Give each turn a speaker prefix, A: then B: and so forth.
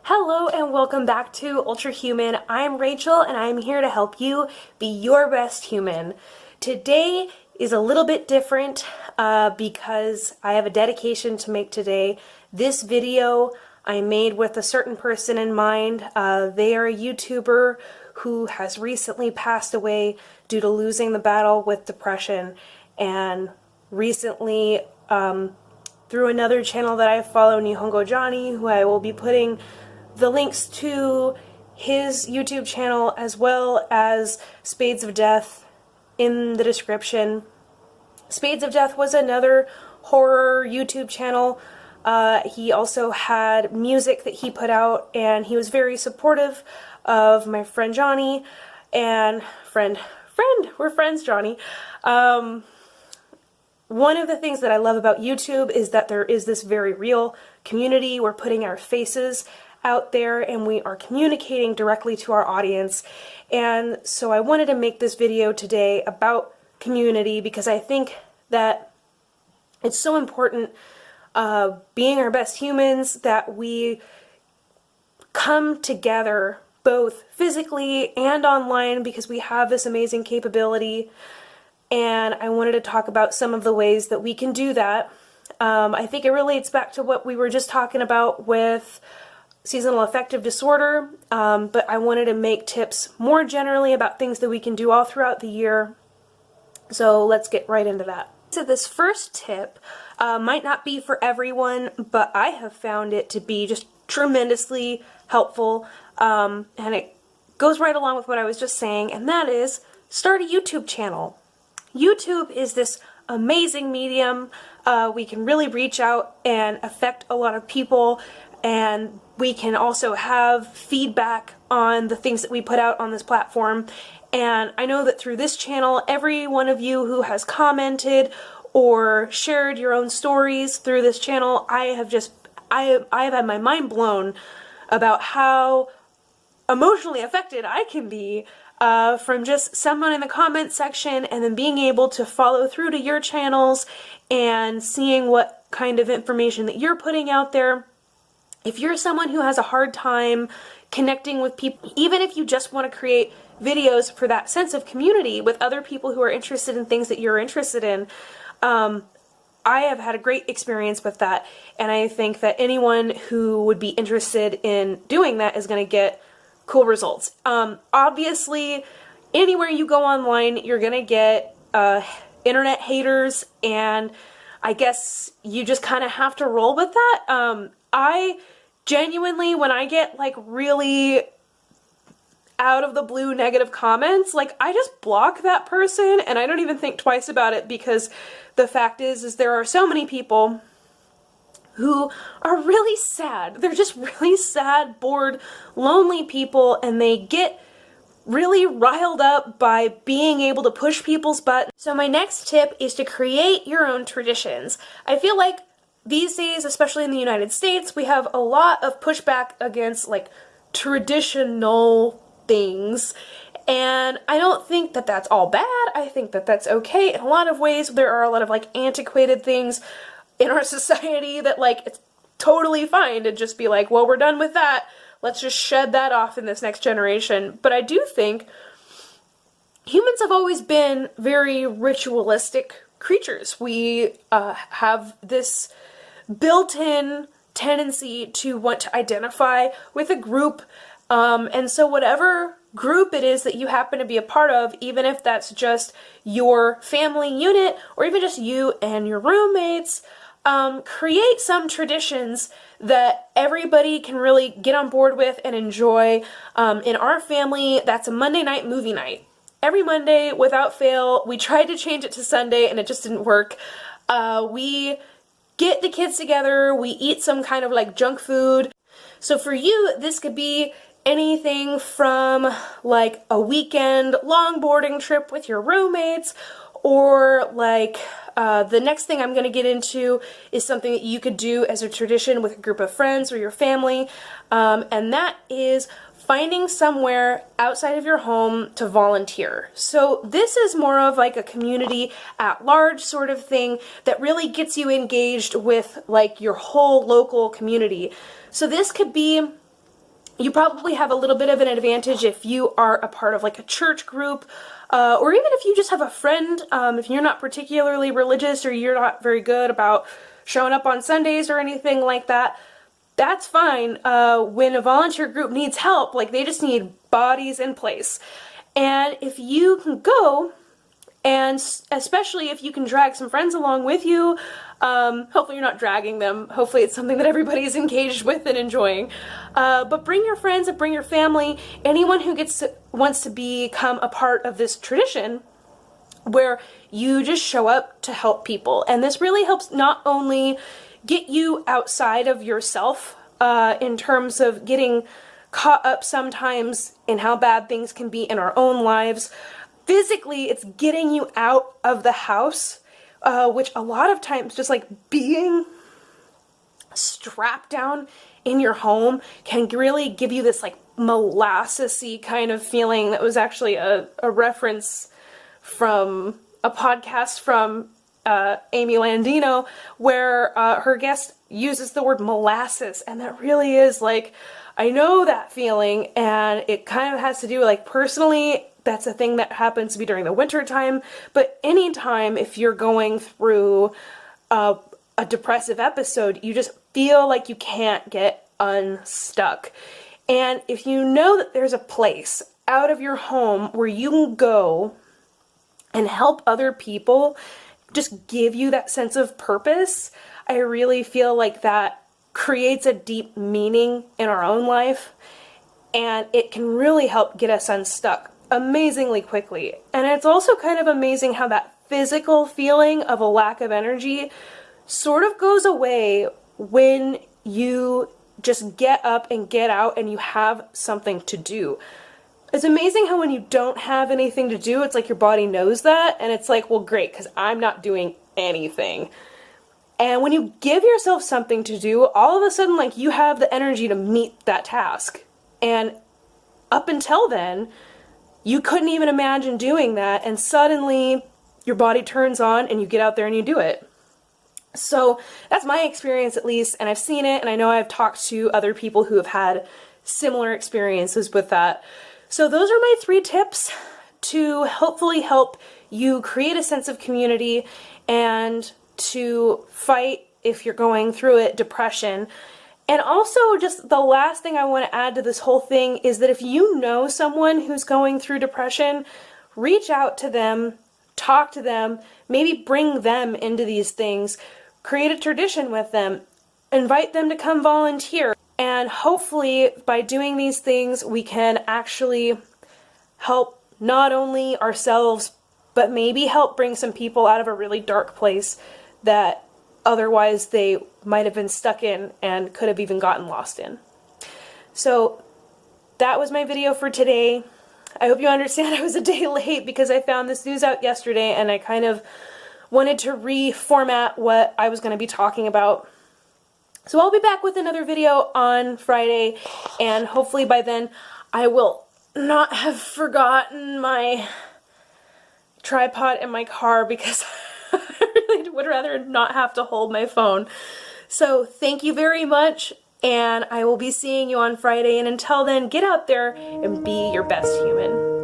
A: Hello and welcome back to Ultra Human. I'm Rachel and I'm here to help you be your best human. Today is a little bit different because I have a dedication to make today. This video I made with a certain person in mind. They are a YouTuber who has recently passed away due to losing the battle with depression, and recently through another channel that I follow, Nihongo Johnny, who I will be putting the links to his YouTube channel as well as Spades of Death in the description. Spades of Death was another horror YouTube channel. He also had music that he put out, and he was very supportive of my friend Johnny and we're friends, Johnny. One of the things that I love about YouTube is that there is this very real community. We're putting our faces out there and we are communicating directly to our audience. And so I wanted to make this video today about community because I think that it's so important, being our best humans, that we come together both physically and online because we have this amazing capability. And I wanted to talk about some of the ways that we can do that. I think it relates back to what we were just talking about with seasonal affective disorder, but I wanted to make tips more generally about things that we can do all throughout the year. So let's get right into that. So this first tip might not be for everyone, but I have found it to be just tremendously helpful, and it goes right along with what I was just saying, and that is start a YouTube channel. YouTube is this amazing medium. We can really reach out and affect a lot of people, and we can also have feedback on the things that we put out on this platform. And I know that through this channel, every one of you who has commented or shared your own stories through this channel, I have had my mind blown about how emotionally affected I can be from just someone in the comment section, and then being able to follow through to your channels and seeing what kind of information that you're putting out there. If you're someone who has a hard time connecting with people, even if you just want to create videos for that sense of community with other people who are interested in things that you're interested in, I have had a great experience with that, and I think that anyone who would be interested in doing that is going to get cool results. Obviously, anywhere you go online, you're going to get internet haters, and I guess you just kind of have to roll with that. I genuinely, when I get like really out of the blue negative comments, like I just block that person and I don't even think twice about it, because the fact is there are so many people who are really sad. They're just really sad, bored, lonely people, and they get really riled up by being able to push people's buttons. So my next tip is to create your own traditions. I feel like these days, especially in the United States, we have a lot of pushback against like traditional things, and I don't think that that's all bad. I think that that's okay. In a lot of ways, there are a lot of like antiquated things in our society that like it's totally fine to just be like, well, we're done with that. Let's just shed that off in this next generation. But I do think humans have always been very ritualistic creatures. We have this built-in tendency to want to identify with a group, and so whatever group it is that you happen to be a part of, even if that's just your family unit or even just you and your roommates, create some traditions that everybody can really get on board with and enjoy. In our family, that's a Monday night movie night. Every Monday, without fail. We tried to change it to Sunday and it just didn't work. We get the kids together, we eat some kind of like junk food. So for you, this could be anything from like a weekend longboarding trip with your roommates, or like the next thing I'm going to get into is something that you could do as a tradition with a group of friends or your family, and that is finding somewhere outside of your home to volunteer. So this is more of like a community at large sort of thing that really gets you engaged with like your whole local community. So this could be You probably have a little bit of an advantage if you are a part of like a church group, or even if you just have a friend, if you're not particularly religious or you're not very good about showing up on Sundays or anything like that. That's fine. When a volunteer group needs help, like they just need bodies in place. And if you can go, and especially if you can drag some friends along with you, hopefully you're not dragging them. Hopefully it's something that everybody's engaged with and enjoying. But bring your friends and bring your family, anyone who wants to become a part of this tradition where you just show up to help people. And this really helps not only get you outside of yourself in terms of getting caught up sometimes in how bad things can be in our own lives. Physically, it's getting you out of the house, which a lot of times just like being strapped down in your home can really give you this like molassesy kind of feeling. That was actually a reference from a podcast from Amy Landino, where her guest uses the word molasses, and that really is like, I know that feeling, and it kind of has to do like personally, that's a thing that happens to be during the winter time, but anytime if you're going through a depressive episode, you just feel like you can't get unstuck. And if you know that there's a place out of your home where you can go and help other people, just give you that sense of purpose, I really feel like that creates a deep meaning in our own life, and it can really help get us unstuck amazingly quickly. And it's also kind of amazing how that physical feeling of a lack of energy sort of goes away when you just get up and get out and you have something to do. It's amazing how when you don't have anything to do, it's like your body knows that, and it's like, well, great, because I'm not doing anything. And when you give yourself something to do, all of a sudden, like, you have the energy to meet that task. And up until then, you couldn't even imagine doing that, and suddenly your body turns on and you get out there and you do it. So that's my experience, at least, and I've seen it, and I know I've talked to other people who have had similar experiences with that. So those are my 3 tips to hopefully help you create a sense of community and to fight, if you're going through it, depression. And also, just the last thing I want to add to this whole thing is that if you know someone who's going through depression, reach out to them, talk to them, maybe bring them into these things, create a tradition with them, invite them to come volunteer. And hopefully, by doing these things, we can actually help not only ourselves, but maybe help bring some people out of a really dark place that otherwise they might have been stuck in and could have even gotten lost in. So that was my video for today. I hope you understand I was a day late because I found this news out yesterday and I kind of wanted to reformat what I was going to be talking about. So I'll be back with another video on Friday, and hopefully by then I will not have forgotten my tripod in my car because I really would rather not have to hold my phone. So thank you very much, and I will be seeing you on Friday, and until then, get out there and be your best human.